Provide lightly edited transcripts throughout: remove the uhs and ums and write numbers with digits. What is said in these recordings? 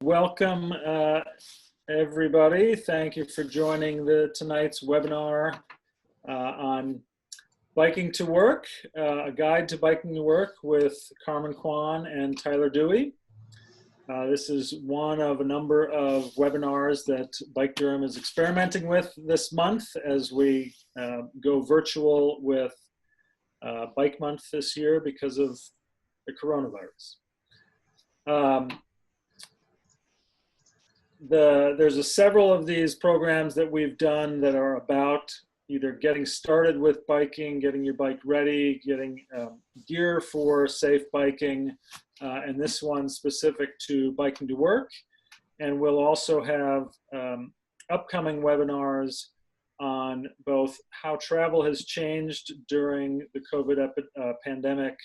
Welcome, everybody. Thank you for joining tonight's webinar on Biking to Work, a guide to biking to work with Carmen Kwan and Tyler Dewey. This is one of a number of webinars that Bike Durham is experimenting with this month as we go virtual with Bike Month this year because of the coronavirus. There's several of these programs that we've done that are about either getting started with biking, getting your bike ready, getting gear for safe biking, and this one specific to biking to work. And we'll also have upcoming webinars on both how travel has changed during the COVID pandemic,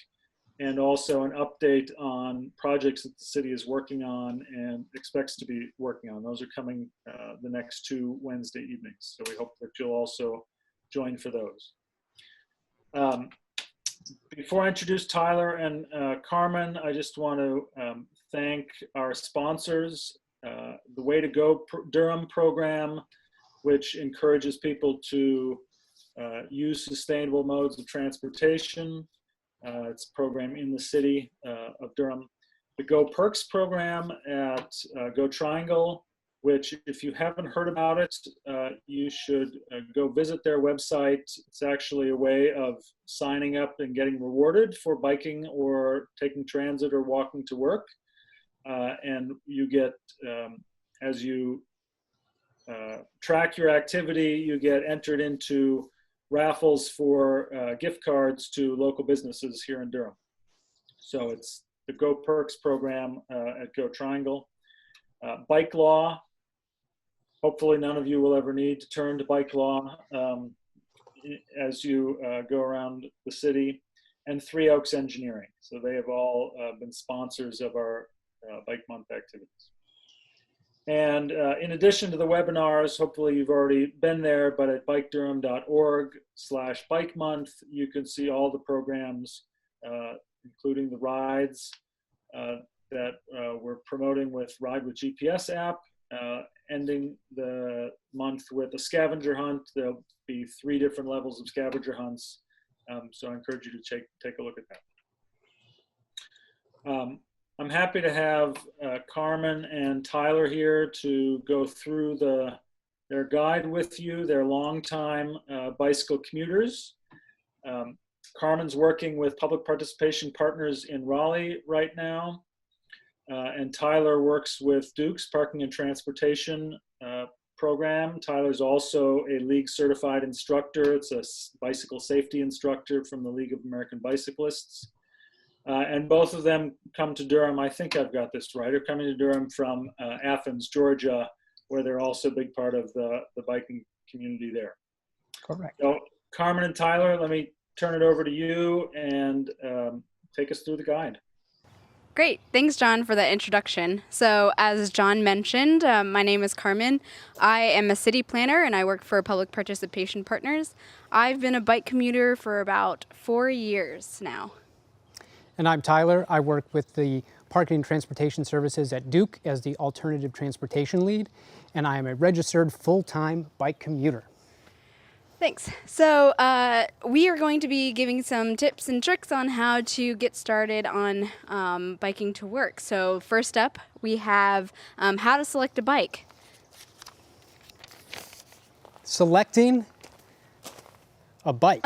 and also an update on projects that the city is working on and expects to be working on. Those are coming the next 2 Wednesday evenings. So we hope that you'll also join for those. Before I introduce Tyler and Carmen, I just want to thank our sponsors, the Way to Go Durham program, which encourages people to use sustainable modes of transportation. It's a program in the city of Durham. The Go Perks program at Go Triangle, which if you haven't heard about it, you should go visit their website. It's actually a way of signing up and getting rewarded for biking or taking transit or walking to work. And you get, as you track your activity, you get entered into raffles for gift cards to local businesses here in Durham. So it's the Go Perks program at Go Triangle. Bike Law. Hopefully none of you will ever need to turn to Bike Law as you go around the city. And Three Oaks Engineering. So they have all been sponsors of our Bike Month activities. And in addition to the webinars, hopefully you've already been there, but at bikedurham.org/bike month, you can see all the programs, including the rides that we're promoting with Ride with GPS app, ending the month with a scavenger hunt. There'll be 3 different levels of scavenger hunts. So I encourage you to take a look at that. I'm happy to have Carmen and Tyler here to go through their guide with you. They're longtime bicycle commuters. Carmen's working with public participation partners in Raleigh right now. And Tyler works with Duke's Parking and Transportation program. Tyler's also a league certified instructor. It's a bicycle safety instructor from the League of American Bicyclists. And both of them come to Durham, I think I've got this right, are coming to Durham from Athens, Georgia, where they're also a big part of the biking community there. Correct. So Carmen and Tyler, let me turn it over to you and take us through the guide. Great. Thanks, John, for that introduction. So as John mentioned, my name is Carmen. I am a city planner and I work for Public Participation Partners. I've been a bike commuter for about 4 years now. And I'm Tyler. I work with the Parking and Transportation Services at Duke as the Alternative Transportation Lead, and I am a registered full-time bike commuter. Thanks. So we are going to be giving some tips and tricks on how to get started on biking to work. So first up, we have how to select a bike. Selecting a bike.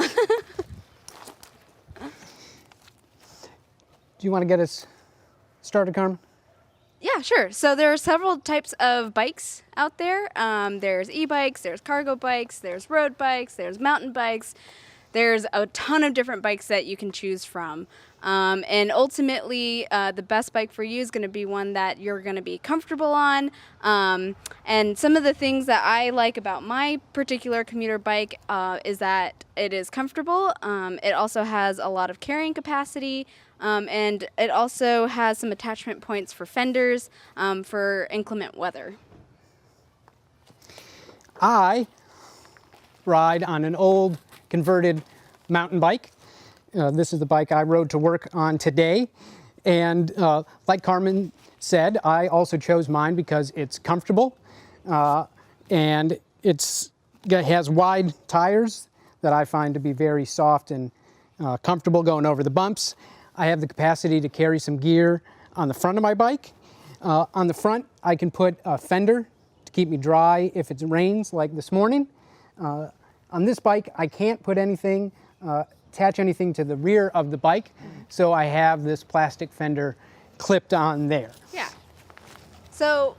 Do you want to get us started, Carmen? Yeah, sure. So there are several types of bikes out there. There's e-bikes, there's cargo bikes, there's road bikes, there's mountain bikes. There's a ton of different bikes that you can choose from. And ultimately, the best bike for you is going to be one that you're going to be comfortable on. And some of the things that I like about my particular commuter bike is that it is comfortable. It also has a lot of carrying capacity. And it also has some attachment points for fenders for inclement weather. I ride on an old converted mountain bike. This is the bike I rode to work on today. And like Carmen said, I also chose mine because it's comfortable and it has wide tires that I find to be very soft and comfortable going over the bumps. I have the capacity to carry some gear on the front of my bike. On the front, I can put a fender to keep me dry if it rains, like this morning. On this bike, I can't put anything, attach anything to the rear of the bike, so I have this plastic fender clipped on there. Yeah. So,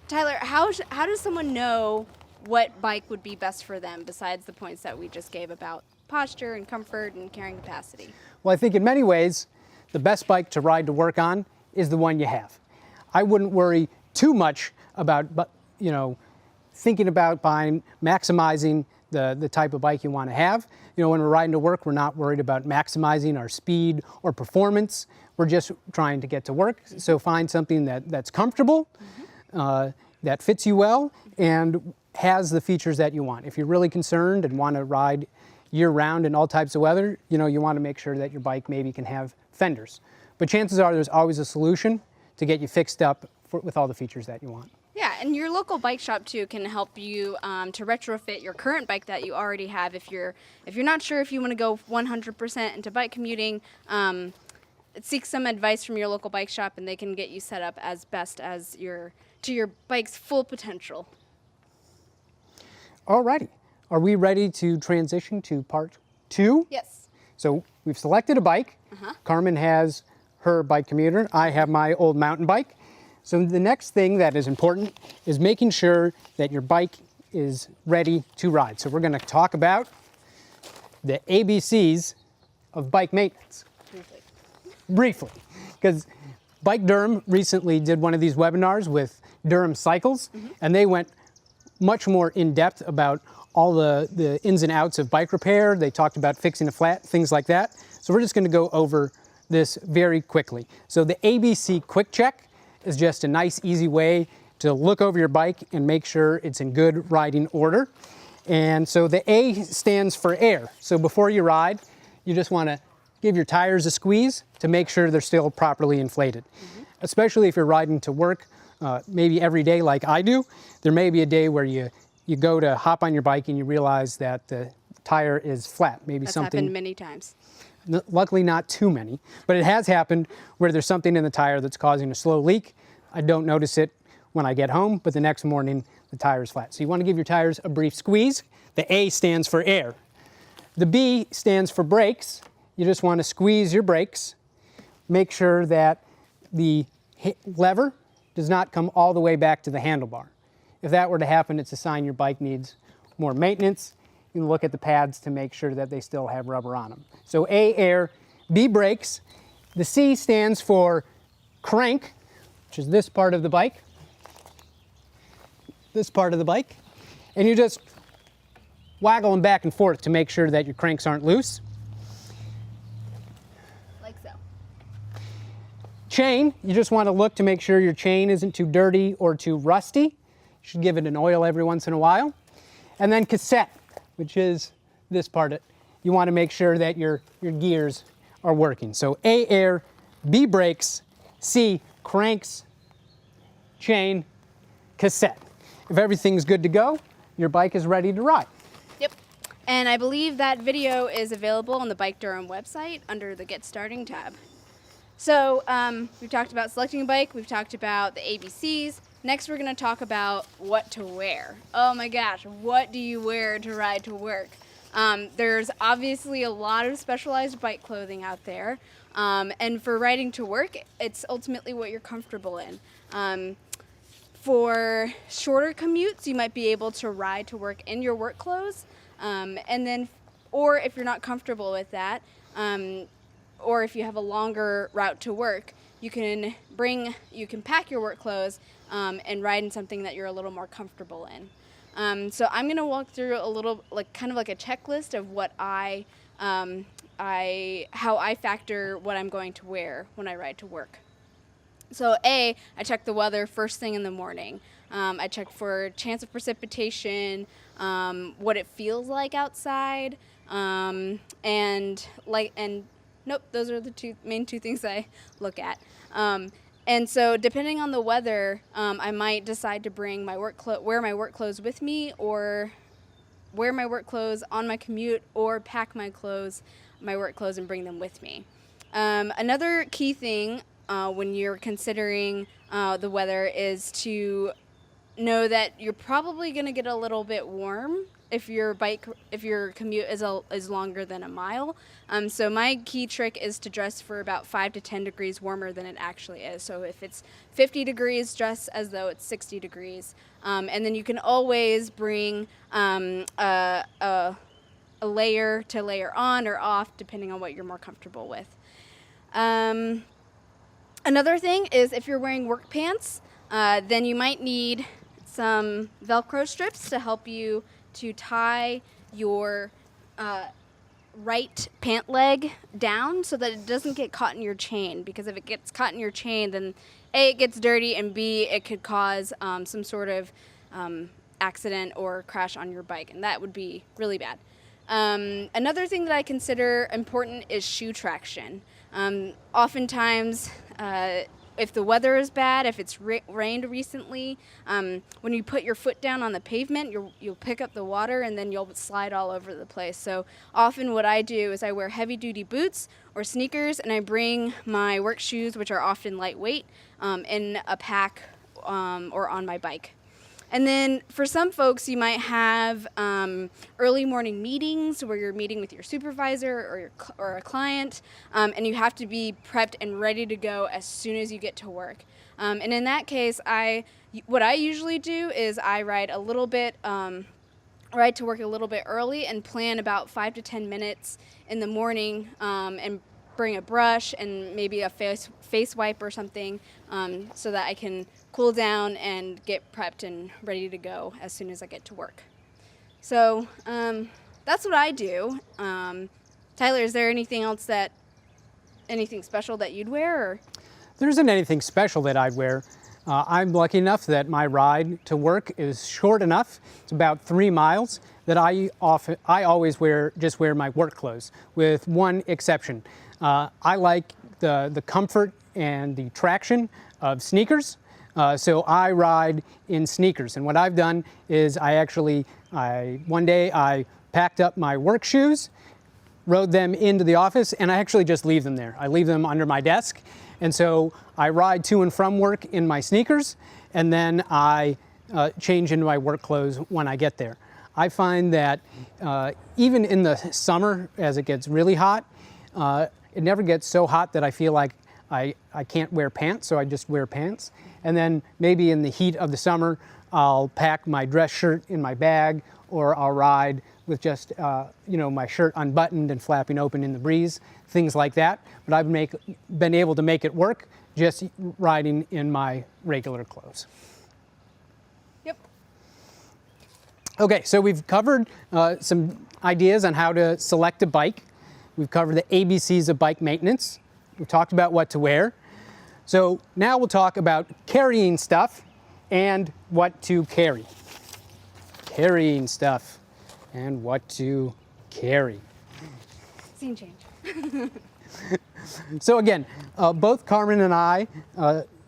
Tyler, how does someone know what bike would be best for them besides the points that we just gave about posture and comfort and carrying capacity? Well, I think in many ways, the best bike to ride to work on is the one you have. I wouldn't worry too much about, thinking about maximizing the type of bike you want to have. When we're riding to work, we're not worried about maximizing our speed or performance. We're just trying to get to work. So find something that's comfortable, that fits you well, and has the features that you want. If you're really concerned and want to ride year-round in all types of weather, you want to make sure that your bike maybe can have fenders. But chances are there's always a solution to get you fixed up with all the features that you want. Yeah, and your local bike shop too can help you to retrofit your current bike that you already have. If you're not sure if you want to go 100% into bike commuting, seek some advice from your local bike shop, and they can get you set up as best as your bike's full potential. Alrighty, are we ready to transition to part 2? Yes. So we've selected a bike. Carmen has her bike commuter. I have my old mountain bike. So the next thing that is important is making sure that your bike is ready to ride. So we're going to talk about the ABCs of bike maintenance. Briefly, because Bike Durham recently did one of these webinars with Durham Cycles, and they went much more in depth about all the ins and outs of bike repair. They talked about fixing a flat, things like that. So we're just going to go over this very quickly. So the ABC Quick Check is just a nice, easy way to look over your bike and make sure it's in good riding order. And so the A stands for air. So before you ride, you just want to give your tires a squeeze to make sure they're still properly inflated. Especially if you're riding to work, maybe every day like I do. There may be a day where you go to hop on your bike and you realize that the tire is flat. Maybe That's something happened many times. Luckily not too many, but it has happened where there's something in the tire that's causing a slow leak. I don't notice it when I get home, but the next morning the tire is flat. So you want to give your tires a brief squeeze. The A stands for air. The B stands for brakes. You just want to squeeze your brakes. Make sure that the lever does not come all the way back to the handlebar. If that were to happen, it's a sign your bike needs more maintenance. You can look at the pads to make sure that they still have rubber on them. So A, air, B, brakes. The C stands for crank, which is this part of the bike. This part of the bike. And you just waggle them back and forth to make sure that your cranks aren't loose. Like so. Chain, you just want to look to make sure your chain isn't too dirty or too rusty. You should give it an oil every once in a while. And then cassette, which is this part. You want to make sure that your gears are working. So A, air, B, brakes, C, cranks, chain, cassette. If everything's good to go, your bike is ready to ride. Yep. And I believe that video is available on the Bike Durham website under the Get Starting tab. So we've talked about selecting a bike. We've talked about the ABCs. Next, we're going to talk about what to wear. Oh my gosh, what do you wear to ride to work? There's obviously a lot of specialized bike clothing out there. And for riding to work, it's ultimately what you're comfortable in. For shorter commutes, you might be able to ride to work in your work clothes. Or if you're not comfortable with that, or if you have a longer route to work, you can pack your work clothes and ride in something that you're a little more comfortable in. So I'm going to walk through a little, kind of like a checklist of what how I factor what I'm going to wear when I ride to work. So I check the weather first thing in the morning. I check for chance of precipitation, what it feels like outside, and Nope, those are the main two things I look at. And so depending on the weather, I might decide to bring my wear my work clothes with me, or wear my work clothes on my commute, or pack my work clothes and bring them with me. Another key thing when you're considering the weather is to know that you're probably going to get a little bit warm if your commute is longer than a mile. So my key trick is to dress for about 5 to 10 degrees warmer than it actually is. So if it's 50 degrees, dress as though it's 60 degrees. And then you can always bring a layer to layer on or off, depending on what you're more comfortable with. Another thing is if you're wearing work pants, then you might need some Velcro strips to help you to tie your right pant leg down so that it doesn't get caught in your chain, because if it gets caught in your chain, then A, it gets dirty, and B, it could cause some sort of accident or crash on your bike, and that would be really bad. Another thing that I consider important is shoe traction. Oftentimes, if the weather is bad, if it's rained recently, when you put your foot down on the pavement, you'll pick up the water and then you'll slide all over the place. So often what I do is I wear heavy-duty boots or sneakers, and I bring my work shoes, which are often lightweight, in a pack or on my bike. And then for some folks, you might have early morning meetings where you're meeting with your supervisor or a client, and you have to be prepped and ready to go as soon as you get to work. And in that case, what I usually do is I ride to work a little bit early and plan about 5 to 10 minutes in the morning, and bring a brush and maybe a face wipe or something, so that I can cool down and get prepped and ready to go as soon as I get to work. So that's what I do. Tyler, is there anything special that you'd wear? Or? There isn't anything special that I'd wear. I'm lucky enough that my ride to work is short enough. It's about 3 miles, that I always wear my work clothes, with one exception. I like the comfort and the traction of sneakers, so I ride in sneakers. And what I've done is one day I packed up my work shoes, rode them into the office, and I actually just leave them there. I leave them under my desk. And so I ride to and from work in my sneakers, and then I change into my work clothes when I get there. I find that even in the summer, as it gets really hot, it never gets so hot that I feel like I can't wear pants, so I just wear pants. And then maybe in the heat of the summer, I'll pack my dress shirt in my bag, or I'll ride with just my shirt unbuttoned and flapping open in the breeze, things like that. But I've been able to make it work just riding in my regular clothes. Yep. Okay, so we've covered some ideas on how to select a bike. We've covered the ABCs of bike maintenance. We've talked about what to wear. So now we'll talk about carrying stuff and what to carry. Carrying stuff and what to carry. Scene change. So again, both Carmen and I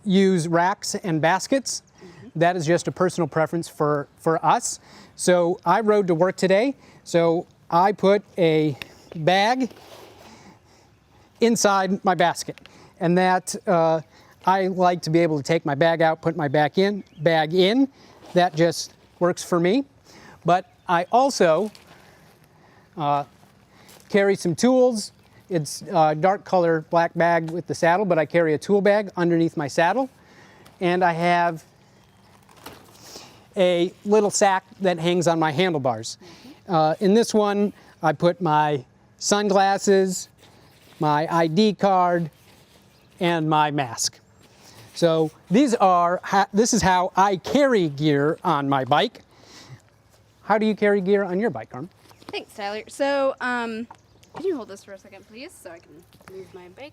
use racks and baskets. Mm-hmm. That is just a personal preference for us. So I rode to work today, so I put a bag inside my basket. And that I like to be able to take my bag out, put my bag in. That just works for me. But I also carry some tools. It's a dark color black bag with the saddle, but I carry a tool bag underneath my saddle. And I have a little sack that hangs on my handlebars. In this one, I put my sunglasses, my ID card, and my mask. So this is how I carry gear on my bike. How do you carry gear on your bike, Carmen? Thanks, Tyler. So, can you hold this for a second, please, so I can move my bike?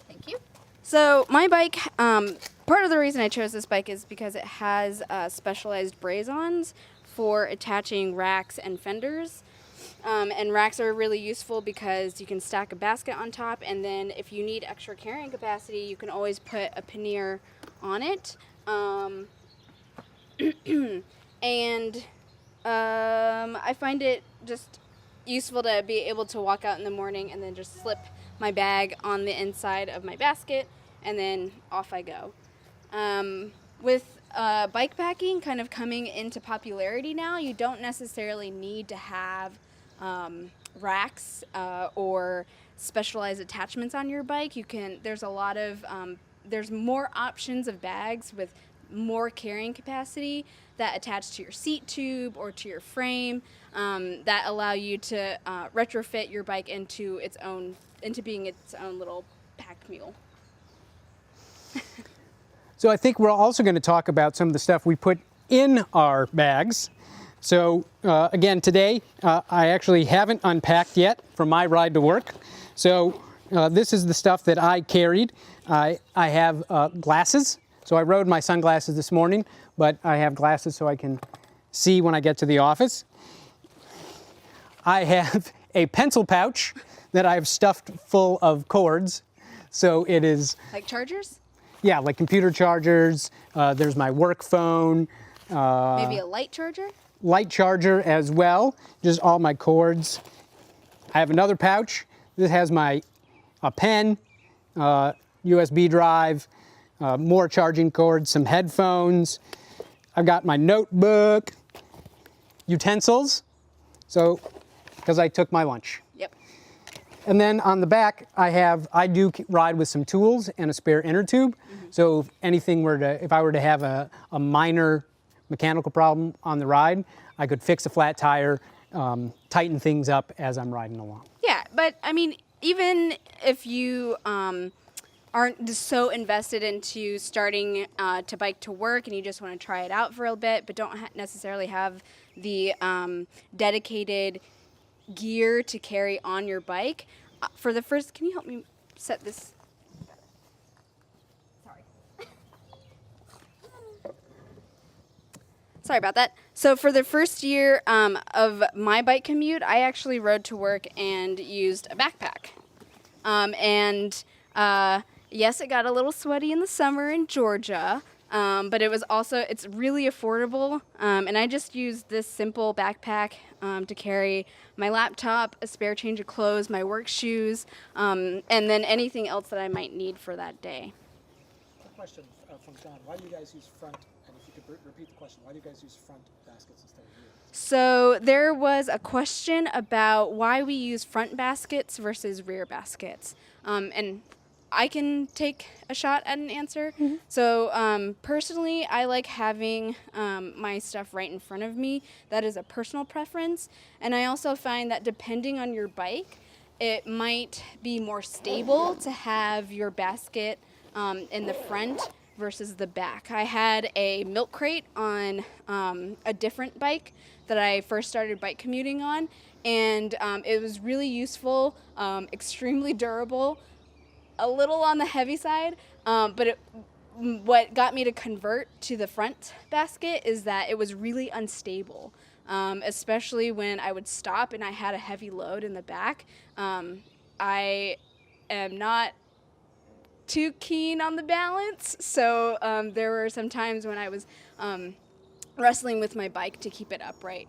Thank you. So my bike, part of the reason I chose this bike is because it has specialized braze-ons for attaching racks and fenders. And racks are really useful because you can stack a basket on top, and then if you need extra carrying capacity, you can always put a pannier on it. And I find it just useful to be able to walk out in the morning and then just slip my bag on the inside of my basket, and then off I go. With bike packing kind of coming into popularity now, you don't necessarily need to have racks or specialized attachments on your bike. There's a lot of, there's more options of bags with more carrying capacity that attach to your seat tube or to your frame that allow you to retrofit your bike into being its own little pack mule. So I think we're also going to talk about some of the stuff we put in our bags. So again, today I actually haven't unpacked yet from my ride to work. So this is the stuff that I carried. I have glasses. So I rode my sunglasses this morning, but I have glasses so I can see when I get to the office. I have a pencil pouch that I've stuffed full of cords. So it is... Like chargers? Yeah, like computer chargers. There's my work phone. Maybe a light charger? Light charger as well, just all my cords. I have another pouch. This has a pen, USB drive, more charging cords, some headphones. I've got my notebook, utensils, so, because I took my lunch. Yep. And then on the back, I do ride with some tools and a spare inner tube. So if I were to have a minor mechanical problem on the ride, I could fix a flat tire, tighten things up as I'm riding along. Yeah, but I mean, even if you aren't so invested into starting to bike to work and you just want to try it out for a bit, but don't necessarily have the dedicated gear to carry on your bike, for the first, can you help me set this? Sorry about that. So for the first year of my bike commute, I actually rode to work and used a backpack. Yes, it got a little sweaty in the summer in Georgia, but it's really affordable. And I just used this simple backpack to carry my laptop, a spare change of clothes, my work shoes, and then anything else that I might need for that day. A question from John. Why do you guys use front, and if you could repeat the question, why do you guys use front baskets instead of rear? So there was a question about why we use front baskets versus rear baskets. And I can take a shot at an answer. Mm-hmm. So personally, I like having my stuff right in front of me. That is a personal preference. And I also find that depending on your bike, it might be more stable to have your basket in the front versus the back. I had a milk crate on a different bike that I first started bike commuting on, and it was really useful, extremely durable, a little on the heavy side, but what got me to convert to the front basket is that it was really unstable, especially when I would stop and I had a heavy load in the back. I am not too keen on the balance, so there were some times when I was wrestling with my bike to keep it upright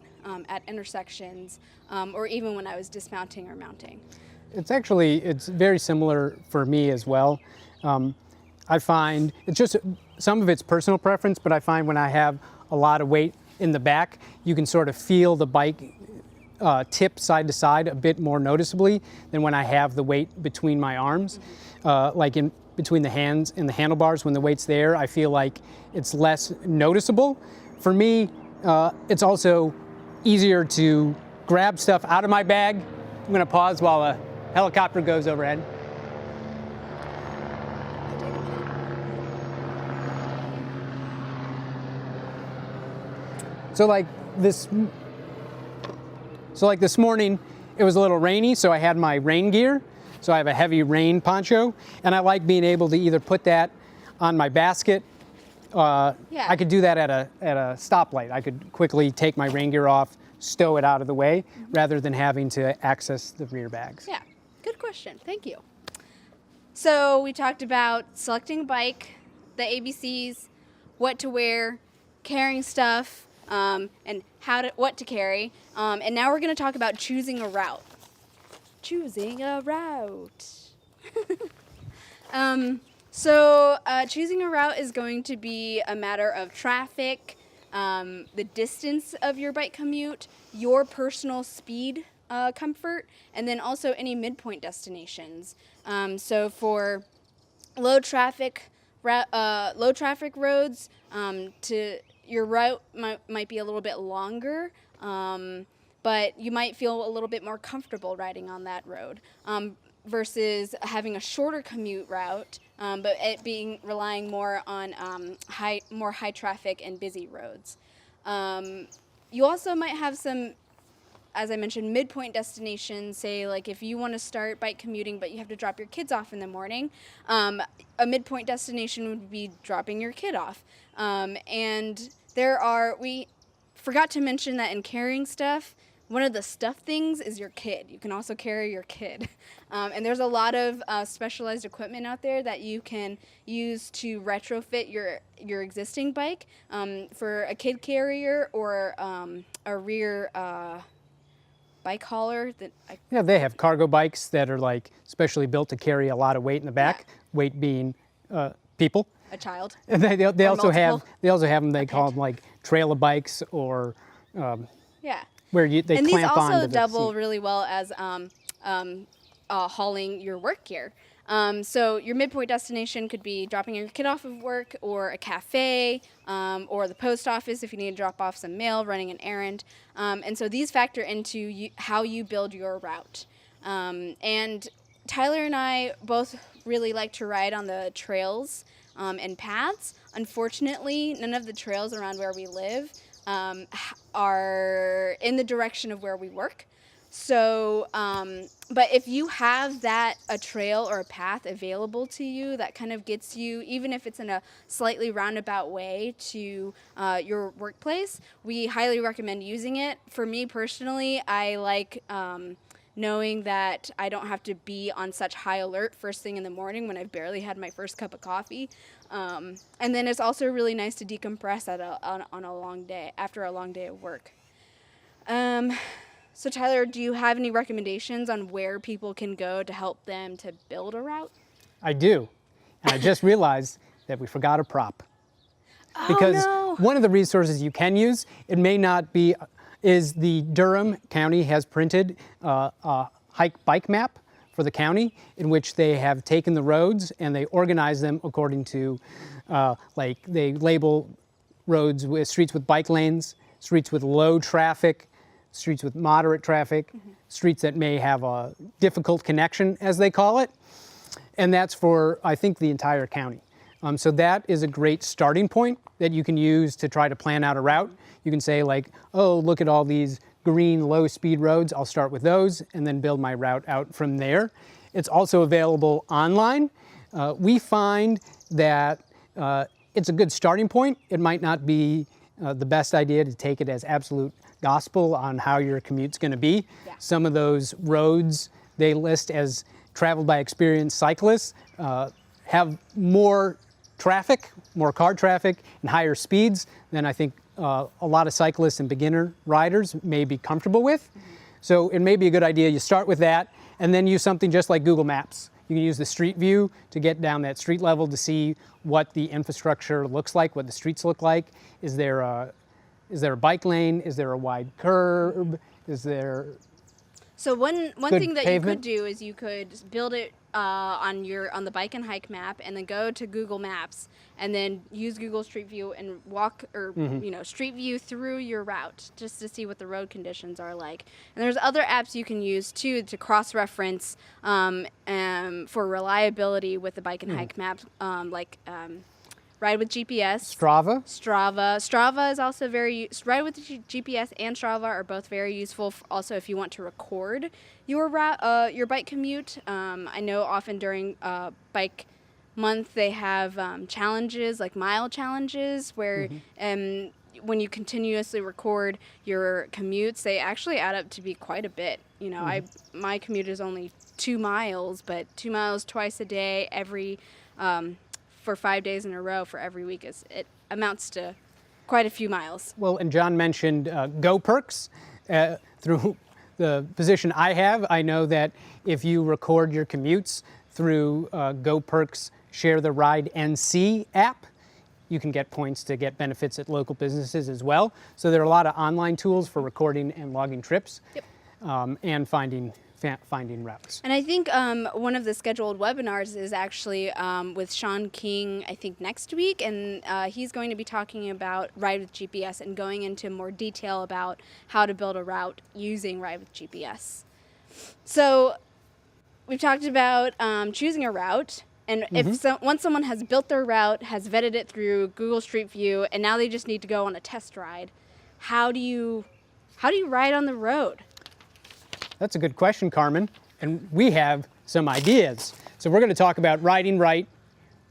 at intersections, or even when I was dismounting or mounting. It's very similar for me as well. I find it's just some of it's personal preference, but I find when I have a lot of weight in the back, you can sort of feel the bike tip side to side a bit more noticeably than when I have the weight between my arms. Like in between the hands and the handlebars, when the weight's there, I feel like it's less noticeable. For me, it's also easier to grab stuff out of my bag. I'm gonna pause while a helicopter goes overhead. So like this morning, it was a little rainy, so I had my rain gear. So I have a heavy rain poncho, and I like being able to either put that on my basket. I could do that at a stoplight. I could quickly take my rain gear off, stow it out of the way, rather than having to access the rear bags. Yeah, good question. Thank you. So we talked about selecting a bike, the ABCs, what to wear, carrying stuff, and what to carry. And now we're going to talk about choosing a route. Choosing a route. Choosing a route is going to be a matter of traffic, the distance of your bike commute, your personal speed comfort, and then also any midpoint destinations. So for low traffic roads, your route might be a little bit longer, but you might feel a little bit more comfortable riding on that road. Versus having a shorter commute route, but it relying more on more high traffic and busy roads. You also might have some, as I mentioned, midpoint destinations. Say like if you want to start bike commuting, but you have to drop your kids off in the morning, a midpoint destination would be dropping your kid off. And we forgot to mention that in carrying stuff, one of the stuff things is your kid. You can also carry your kid. And there's a lot of specialized equipment out there that you can use to retrofit your existing bike for a kid carrier or a rear bike hauler. Yeah, they have cargo bikes that are like specially built to carry a lot of weight in the back, weight being people. A child. And they also have them, they call pet. them like trailer bikes or Yeah. where they And clamp these onto also the double seat. really well as hauling your work gear. So your midpoint destination could be dropping your kid off of work or a cafe or the post office if you need to drop off some mail, running an errand. And so these factor into how you build your route. And Tyler and I both really like to ride on the trails and paths. Unfortunately, none of the trails around where we live are in the direction of where we work. So, but if you have a trail or a path available to you that kind of gets you, even if it's in a slightly roundabout way to your workplace, we highly recommend using it. For me personally, I like knowing that I don't have to be on such high alert first thing in the morning when I've barely had my first cup of coffee. And then it's also really nice to decompress on a long day, after a long day of work. So Tyler, do you have any recommendations on where people can go to help them to build a route? I do. And I just realized that we forgot a prop. Because one of the resources you can use, it may not be, is the Durham County has printed a hike bike map for the county in which they have taken the roads and they organize them according to, like they label roads with streets with bike lanes, streets with low traffic, streets with moderate traffic, streets that may have a difficult connection, as they call it. And that's for, I think, the entire county. So that is a great starting point that you can use to try to plan out a route. You can say like, oh, look at all these green low-speed roads. I'll start with those and then build my route out from there. It's also available online. We find that it's a good starting point. It might not be the best idea to take it as absolute gospel on how your commute's going to be. Yeah. Some of those roads they list as traveled by experienced cyclists have more traffic, more car traffic, and higher speeds than I think a lot of cyclists and beginner riders may be comfortable with. So it may be a good idea you start with that and then use something just like Google Maps. You can use the street view to get down that street level to see what the infrastructure looks like, what the streets look like. Is there a bike lane? Is there a wide curb? Is there So one good thing that pavement? you could do is you could build it on the bike and hike map, and then go to Google Maps, and then use Google Street View and walk or Street View through your route just to see what the road conditions are like. And there's other apps you can use too to cross-reference for reliability with the bike and hike map, Ride with GPS. Strava. Strava is also Ride with GPS and Strava are both very useful. Also, if you want to record your bike commute. I know often during bike month they have challenges like mile challenges where when you continuously record your commutes, they actually add up to be quite a bit. You know, my commute is only 2 miles, but 2 miles twice a day for 5 days in a row for every week it amounts to quite a few miles. Well, and John mentioned GoPerks. Through the position I have, I know that if you record your commutes through GoPerks Share the Ride NC app, you can get points to get benefits at local businesses as well. So there are a lot of online tools for recording and logging trips. Yep. And finding routes. And I think one of the scheduled webinars is actually with Sean King, I think next week, and he's going to be talking about Ride with GPS and going into more detail about how to build a route using Ride with GPS. So we've talked about choosing a route, and once someone has built their route, has vetted it through Google Street View, and now they just need to go on a test ride, how do you ride on the road? That's a good question, Carmen, and we have some ideas. So we're going to talk about riding right,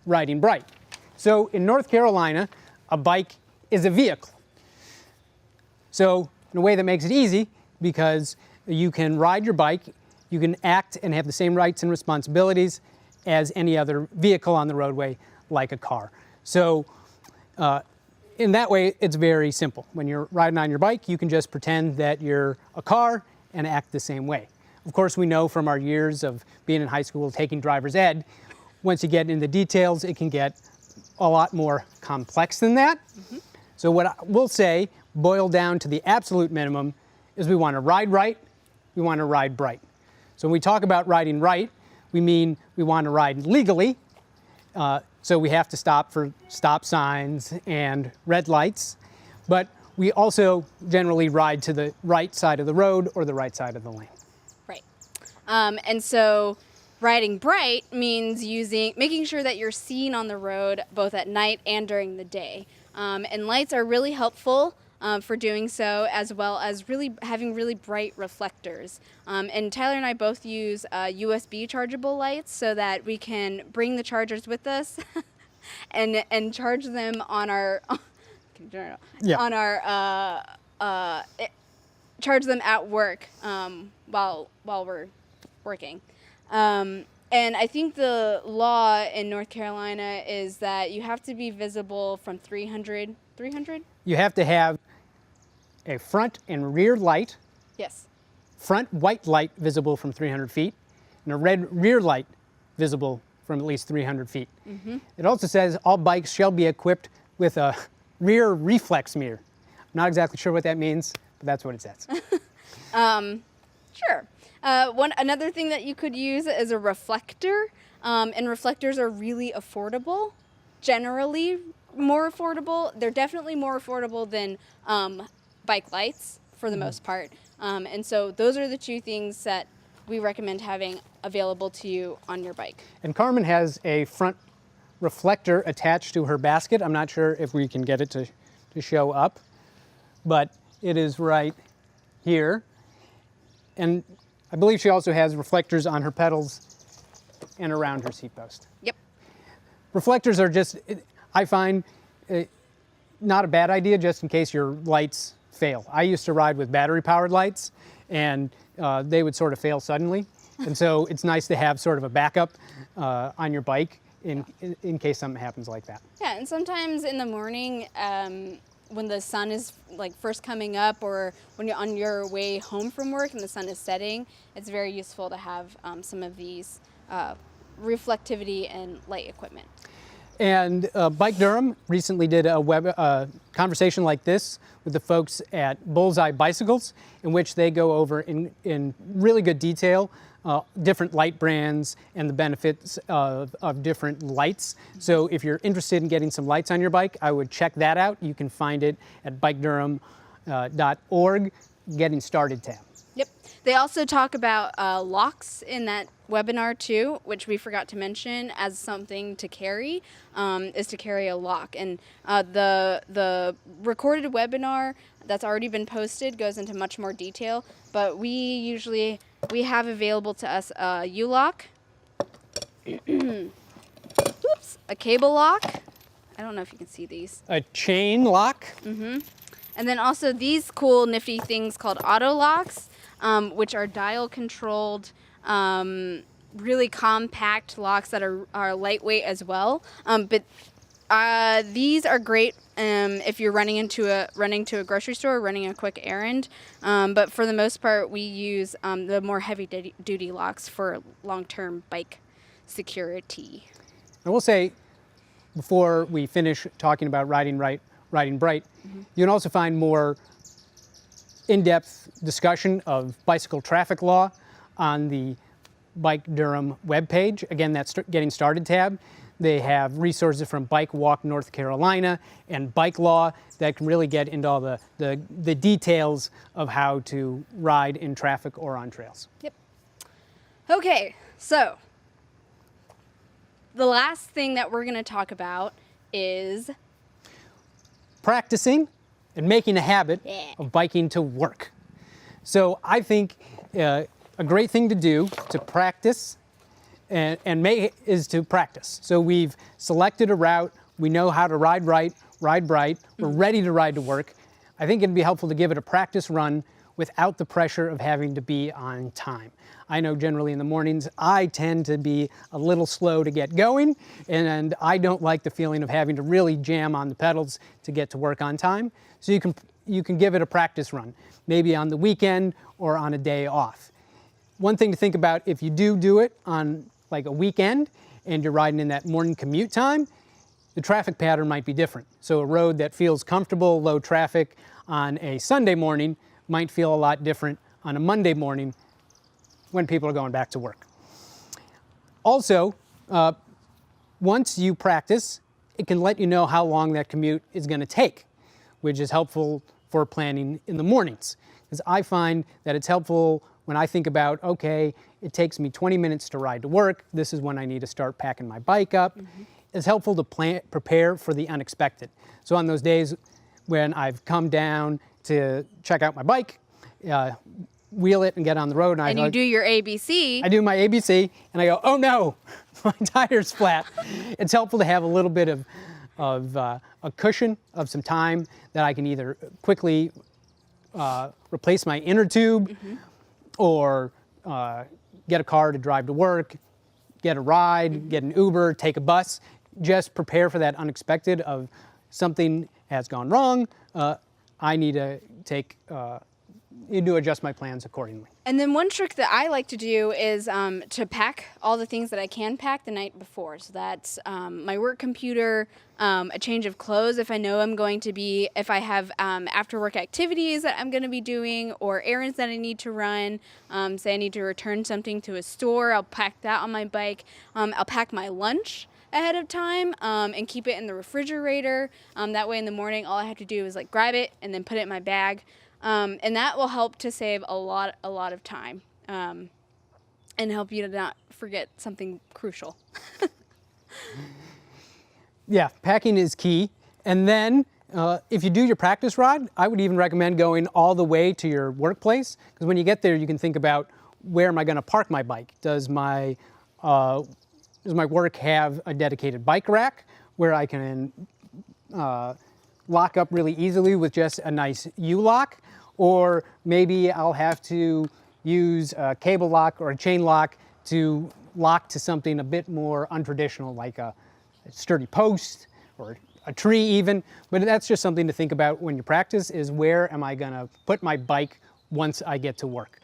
riding bright. So in North Carolina, a bike is a vehicle. So in a way that makes it easy, because you can ride your bike, you can act and have the same rights and responsibilities as any other vehicle on the roadway, like a car. So in that way, it's very simple. When you're riding on your bike, you can just pretend that you're a car and act the same way. Of course, we know from our years of being in high school, taking driver's ed, once you get into the details, it can get a lot more complex than that. So what I will say, boiled down to the absolute minimum, is we want to ride right, we want to ride bright. So when we talk about riding right, we mean we want to ride legally. So we have to stop for stop signs and red lights. But we also generally ride to the right side of the road or the right side of the lane. Right. And so riding bright means making sure that you're seen on the road both at night and during the day. And lights are really helpful for doing so, as well as having really bright reflectors. And Tyler and I both use USB chargeable lights so that we can bring the chargers with us and charge them on our charge them at work while we're working. And I think the law in North Carolina is that you have to be visible from 300? You have to have a front and rear light, Yes. front white light visible from 300 feet, and a red rear light visible from at least 300 feet. It also says all bikes shall be equipped with a rear reflex mirror. I'm not exactly sure what that means, but that's what it says. Sure. Another thing that you could use is a reflector, and reflectors are really affordable, generally more affordable. They're definitely more affordable than bike lights for the most part. And so those are the two things that we recommend having available to you on your bike. And Carmen has a front reflector attached to her basket. I'm not sure if we can get it to show up, but it is right here. And I believe she also has reflectors on her pedals and around her seat post. Yep. Reflectors are just, I find, not a bad idea just in case your lights fail. I used to ride with battery-powered lights, and they would sort of fail suddenly. And so it's nice to have sort of a backup on your bike in case something happens like that. Yeah, and sometimes in the morning, when the sun is like first coming up, or when you're on your way home from work and the sun is setting, it's very useful to have some of these reflectivity and light equipment. And Bike Durham recently did a conversation like this with the folks at Bullseye Bicycles, in which they go over in really good detail different light brands and the benefits of different lights. So if you're interested in getting some lights on your bike, I would check that out. You can find it at bikedurham.org, Getting Started tab. Yep. They also talk about locks in that webinar too, which we forgot to mention as something to carry, is to carry a lock. And the recorded webinar that's already been posted goes into much more detail, but we have available to us a U-lock, oops, a cable lock. I don't know if you can see these. A chain lock. And then also these cool nifty things called auto locks, which are dial controlled, really compact locks that are lightweight as well. But these are great if you're running to a grocery store, running a quick errand. But for the most part, we use the more heavy duty locks for long-term bike security. I will say, before we finish talking about riding right, riding bright, you can also find more in-depth discussion of bicycle traffic law on the Bike Durham webpage. Again, that's Getting Started tab. They have resources from Bike Walk North Carolina and Bike Law that can really get into all the details of how to ride in traffic or on trails. Yep. Okay, so the last thing that we're going to talk about is practicing and making a habit of biking to work. So I think a great thing to do to practice is to practice. So we've selected a route, we know how to ride right, ride bright, we're ready to ride to work. I think it'd be helpful to give it a practice run without the pressure of having to be on time. I know generally in the mornings I tend to be a little slow to get going, and I don't like the feeling of having to really jam on the pedals to get to work on time. So you can give it a practice run, maybe on the weekend or on a day off. One thing to think about, if you do it on like a weekend and you're riding in that morning commute time, the traffic pattern might be different. So a road that feels comfortable, low traffic on a Sunday morning might feel a lot different on a Monday morning when people are going back to work. Also, once you practice, it can let you know how long that commute is going to take, which is helpful for planning in the mornings. Because I find that it's helpful when I think about, okay, it takes me 20 minutes to ride to work, this is when I need to start packing my bike up. It's helpful to prepare for the unexpected. So on those days when I've come down to check out my bike, wheel it and get on the road. And you do your ABC. I do my ABC and I go, oh no, my tire's flat. It's helpful to have a little bit of a cushion of some time that I can either quickly replace my inner tube or get a car to drive to work, get a ride, get an Uber, take a bus. Just prepare for that unexpected of something has gone wrong. I need to adjust my plans accordingly. And then one trick that I like to do is to pack all the things that I can pack the night before. So that's my work computer, a change of clothes if I know if I have after work activities that I'm going to be doing or errands that I need to run. Say I need to return something to a store, I'll pack that on my bike. I'll pack my lunch ahead of time and keep it in the refrigerator. That way in the morning all I have to do is like grab it and then put it in my bag. And that will help to save a lot of time and help you to not forget something crucial. Yeah, packing is key. And then if you do your practice ride, I would even recommend going all the way to your workplace, because when you get there, you can think about, where am I going to park my bike? Does my work have a dedicated bike rack where I can lock up really easily with just a nice U-lock? Or maybe I'll have to use a cable lock or a chain lock to lock to something a bit more untraditional, like a sturdy post or a tree even. But that's just something to think about when you practice, is where am I going to put my bike once I get to work?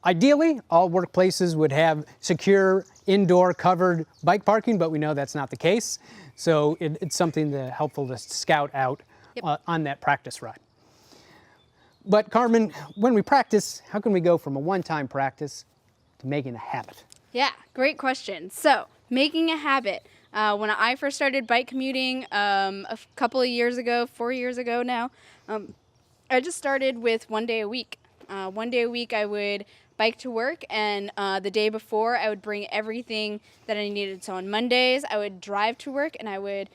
Ideally, all workplaces would have secure indoor covered bike parking, but we know that's not the case. So it's something helpful to scout out on that practice ride. But Carmen, when we practice, how can we go from a one-time practice to making a habit? Yeah, great question. So making a habit. When I first started bike commuting a couple of years ago, 4 years ago now, I just started with 1 day a week. 1 day a week I would bike to work, and the day before I would bring everything that I needed. So on Mondays I would drive to work, and I would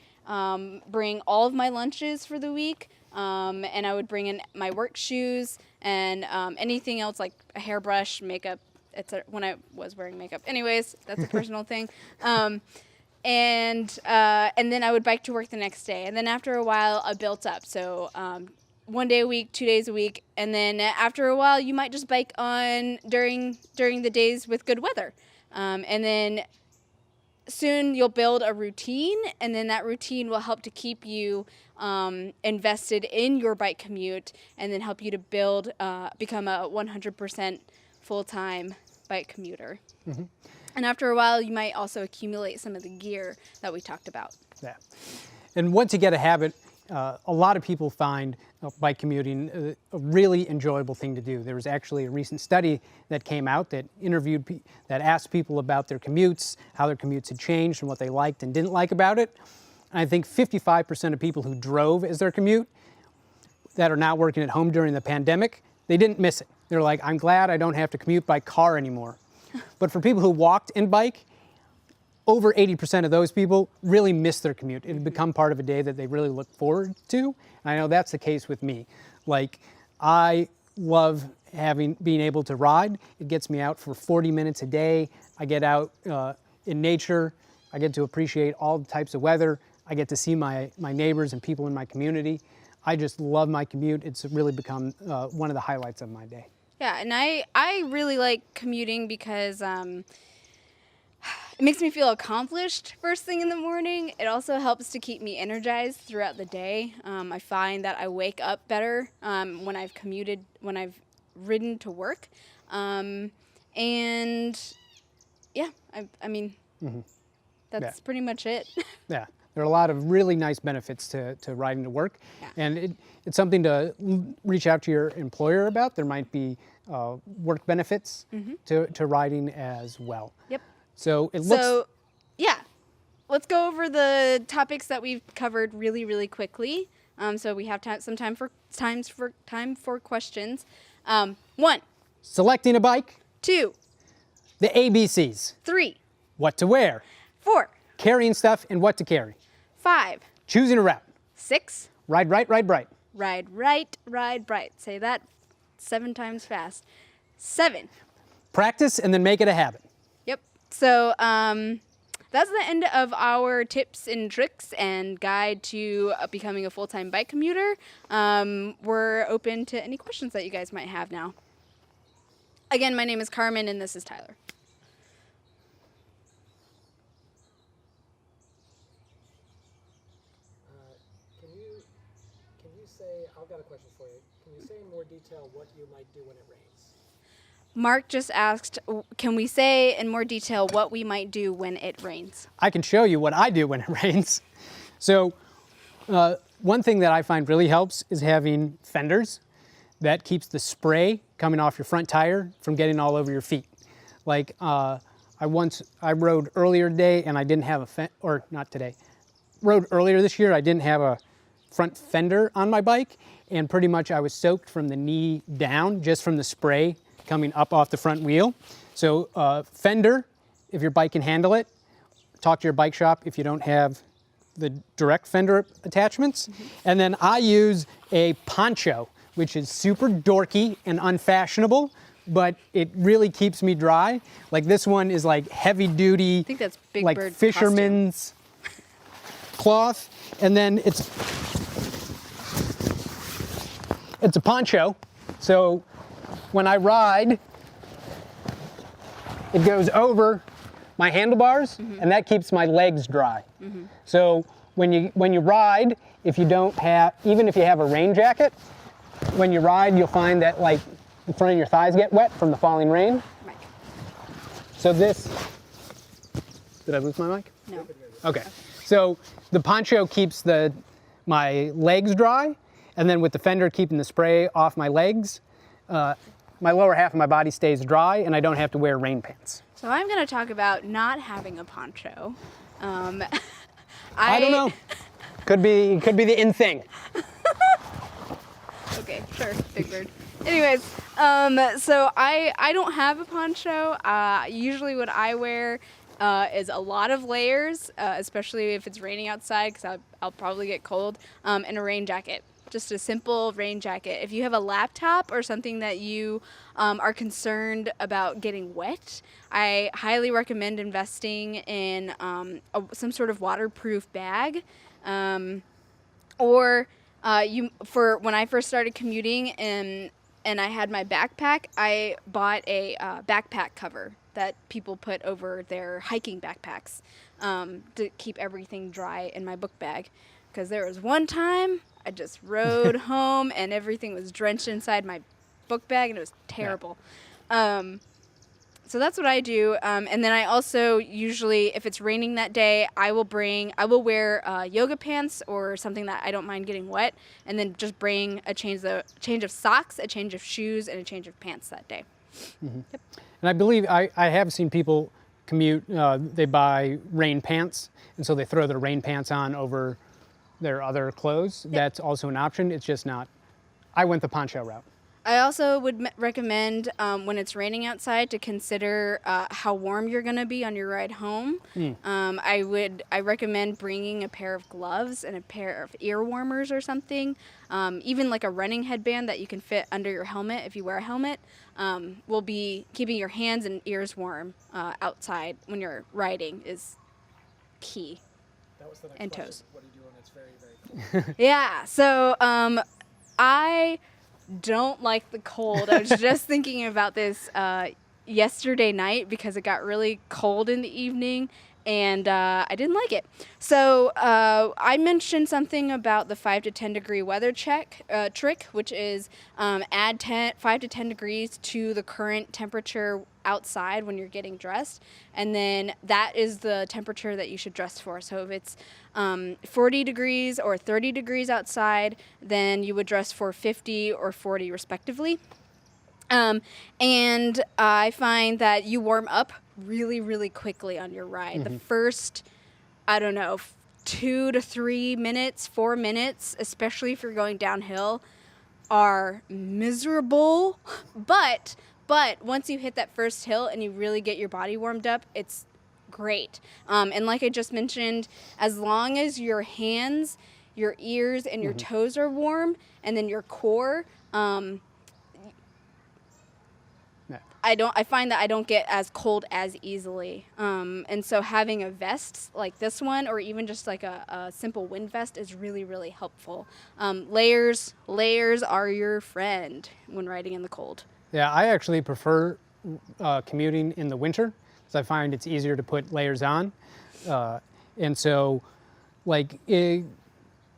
bring all of my lunches for the week, and I would bring in my work shoes and anything else like a hairbrush, makeup, etc. When I was wearing makeup. Anyways, that's a personal thing. And then I would bike to work the next day. And then after a while, I built up. So 1 day a week, 2 days a week, and then after a while, you might just bike on during the days with good weather. And then soon you'll build a routine, and then that routine will help to keep you invested in your bike commute, and then help you to build, become a 100% full-time bike commuter. Mm-hmm. And after a while, you might also accumulate some of the gear that we talked about. Yeah. And once you get a habit, a lot of people find bike commuting a really enjoyable thing to do. There was actually a recent study that came out that that asked people about their commutes, how their commutes had changed and what they liked and didn't like about it. And I think 55% of people who drove as their commute that are now working at home during the pandemic, they didn't miss it. They're like, I'm glad I don't have to commute by car anymore. But for people who walked and bike, over 80% of those people really miss their commute. It had become part of a day that they really look forward to. And I know that's the case with me. Like, I love being able to ride. It gets me out for 40 minutes a day. I get out in nature. I get to appreciate all types of weather. I get to see my neighbors and people in my community. I just love my commute. It's really become one of the highlights of my day. Yeah, and I really like commuting because it makes me feel accomplished first thing in the morning. It also helps to keep me energized throughout the day. I find that I wake up better when I've ridden to work. And yeah, I mean, that's pretty much it. Yeah, there are a lot of really nice benefits to riding to work. Yeah. And it's something to reach out to your employer about. There might be work benefits to riding as well. Yep. So it looks. Yeah, let's go over the topics that we've covered really, really quickly. So we have some time for questions. 1, Selecting a bike. 2, The ABCs. 3, What to wear. 4, Carrying stuff and what to carry. 5, Choosing a route. 6, Ride right, ride bright. ride right, ride bright. Say that 7 times fast. 7. Practice and then make it a habit. Yep. So that's the end of our tips and tricks and guide to becoming a full-time bike commuter. We're open to any questions that you guys might have now. Again, my name is Carmen, and this is Tyler. Can you say, I've got a question for you. Can you say in more detail what you might do when it rains? Mark just asked, can we say in more detail what we might do when it rains? I can show you what I do when it rains. So one thing that I find really helps is having fenders. That keeps the spray coming off your front tire from getting all over your feet. Like I rode earlier today and I didn't have rode earlier this year, I didn't have a front fender on my bike, and pretty much I was soaked from the knee down just from the spray coming up off the front wheel. So fender, if your bike can handle it, talk to your bike shop if you don't have the direct fender attachments. And then I use a poncho, which is super dorky and unfashionable, but it really keeps me dry. Like this one is like heavy duty, I think that's Big like Bird fisherman's cloth. And then it's a poncho. So when I ride, it goes over my handlebars, and that keeps my legs dry. So when you ride, if you don't have, even if you have a rain jacket, when you ride, you'll find that like the front of your thighs get wet from the falling rain. Mic. So this, did I lose my mic? No. Okay. So the poncho keeps my legs dry, and then with the fender keeping the spray off my legs, my lower half of my body stays dry, and I don't have to wear rain pants. So I'm going to talk about not having a poncho. I don't know. Could be the in thing. Okay, sure. Sure, Big Bird. Anyways, so I don't have a poncho. Usually what I wear is a lot of layers, especially if it's raining outside, because I'll probably get cold, and a rain jacket. Just a simple rain jacket. If you have a laptop or something that you are concerned about getting wet, I highly recommend investing in some sort of waterproof bag. Or for when I first started commuting and I had my backpack, I bought a backpack cover that people put over their hiking backpacks to keep everything dry in my book bag. Because there was one time I just rode home and everything was drenched inside my book bag and it was terrible. So that's what I do. And then I also usually, if it's raining that day, I will wear yoga pants or something that I don't mind getting wet, and then just bring a change of socks, a change of shoes, and a change of pants that day. Mm-hmm. Yep. And I believe I have seen people commute, they buy rain pants, and so they throw their rain pants on over their other clothes. Yep. That's also an option. It's just not, I went the poncho route. I also would recommend when it's raining outside to consider how warm you're going to be on your ride home. I recommend bringing a pair of gloves and a pair of ear warmers or something. Even like a running headband that you can fit under your helmet if you wear a helmet will be keeping your hands and ears warm outside when you're riding is key. That was the next and question. Toes. What do you do when it's very, very cold? Yeah, so I don't like the cold. I was just thinking about this yesterday night because it got really cold in the evening and I didn't like it. So I mentioned something about the 5 to 10 degree weather trick, which is add 5 to 10 degrees to the current temperature outside when you're getting dressed, and then that is the temperature that you should dress for. So if it's 40 degrees or 30 degrees outside, then you would dress for 50 or 40 respectively. And I find that you warm up really, really quickly on your ride. The first, 2 to 3 minutes, 4 minutes, especially if you're going downhill, are miserable, but once you hit that first hill and you really get your body warmed up, it's great. And like I just mentioned, as long as your hands, your ears, and your toes are warm, and then your core, I find that I don't get as cold as easily. And so having a vest like this one, or even just like a simple wind vest, is really, really helpful. Layers are your friend when riding in the cold. Yeah, I actually prefer commuting in the winter because I find it's easier to put layers on. And so, like in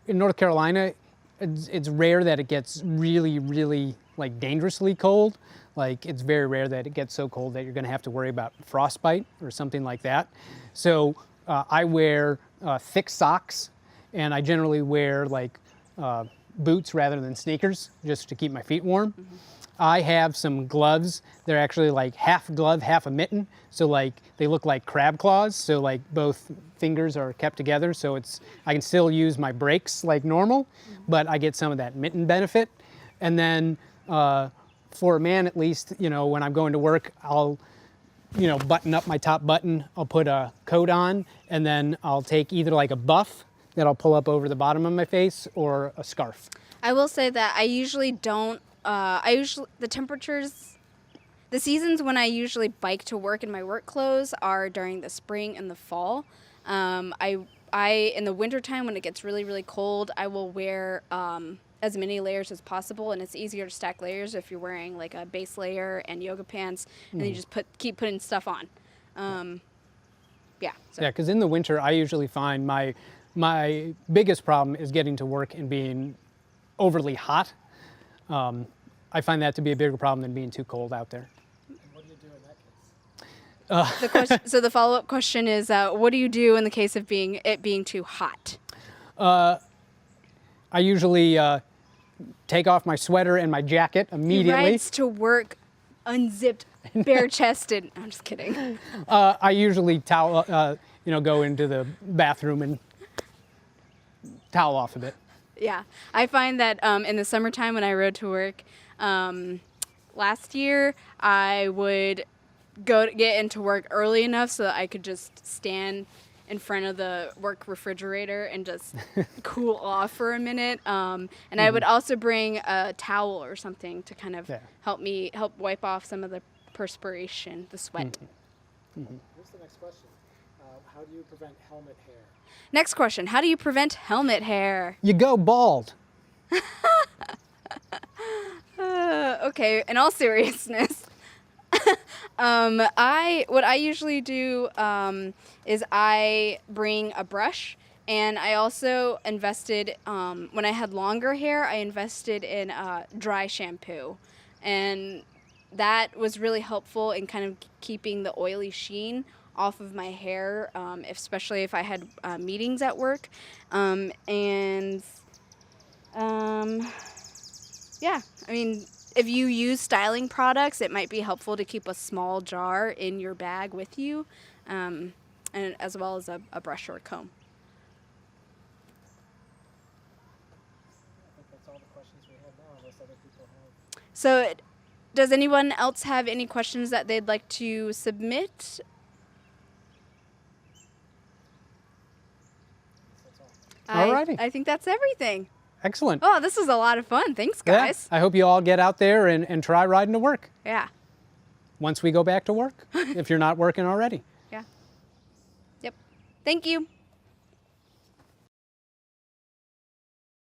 North Carolina, it's rare that it gets really, really like dangerously cold. Like it's very rare that it gets so cold that you're going to have to worry about frostbite or something like that. So I wear thick socks, and I generally wear like boots rather than sneakers just to keep my feet warm. I have some gloves. They're actually like half glove, half a mitten. So like they look like crab claws. So like both fingers are kept together. So I can still use my brakes like normal, but I get some of that mitten benefit. And then for a man at least, when I'm going to work, I'll, button up my top button. I'll put a coat on, and then I'll take either like a buff that I'll pull up over the bottom of my face or a scarf. I will say that I usually don't. The seasons when I usually bike to work in my work clothes are during the spring and the fall. I in the wintertime when it gets really, really cold, I will wear as many layers as possible, and it's easier to stack layers if you're wearing like a base layer and yoga pants, and then you just keep putting stuff on. Yeah, because in the winter I usually find my biggest problem is getting to work and being overly hot. I find that to be a bigger problem than being too cold out there. And what do you do in that case? So the follow-up question is, what do you do in the case of it being too hot? I usually take off my sweater and my jacket immediately. He rides to work unzipped, bare-chested. I'm just kidding. I usually go into the bathroom and towel off a bit. Yeah, I find that in the summertime when I rode to work, last year I would get into work early enough so that I could just stand in front of the work refrigerator and just cool off for a minute. And I would also bring a towel or something to kind of Yeah. help wipe off some of the perspiration, the sweat. Here's the next question. How do you prevent helmet hair? Next question: how do you prevent helmet hair? You go bald. Okay, in all seriousness, what I usually do is I bring a brush, and I also invested when I had longer hair. I invested in dry shampoo, and that was really helpful in kind of keeping the oily sheen off of my hair, especially if I had meetings at work, yeah, I mean, if you use styling products, it might be helpful to keep a small jar in your bag with you, and as well as a brush or a comb. I think that's all the questions we have now, unless other people have. So, does anyone else have any questions that they'd like to submit? That's all. Alrighty. I think that's everything. Excellent. Oh, this was a lot of fun. Thanks, Yeah, guys. I hope you all get out there and try riding to work Yeah. once we go back to work, if you're not working already. Yeah. Yep. Thank you.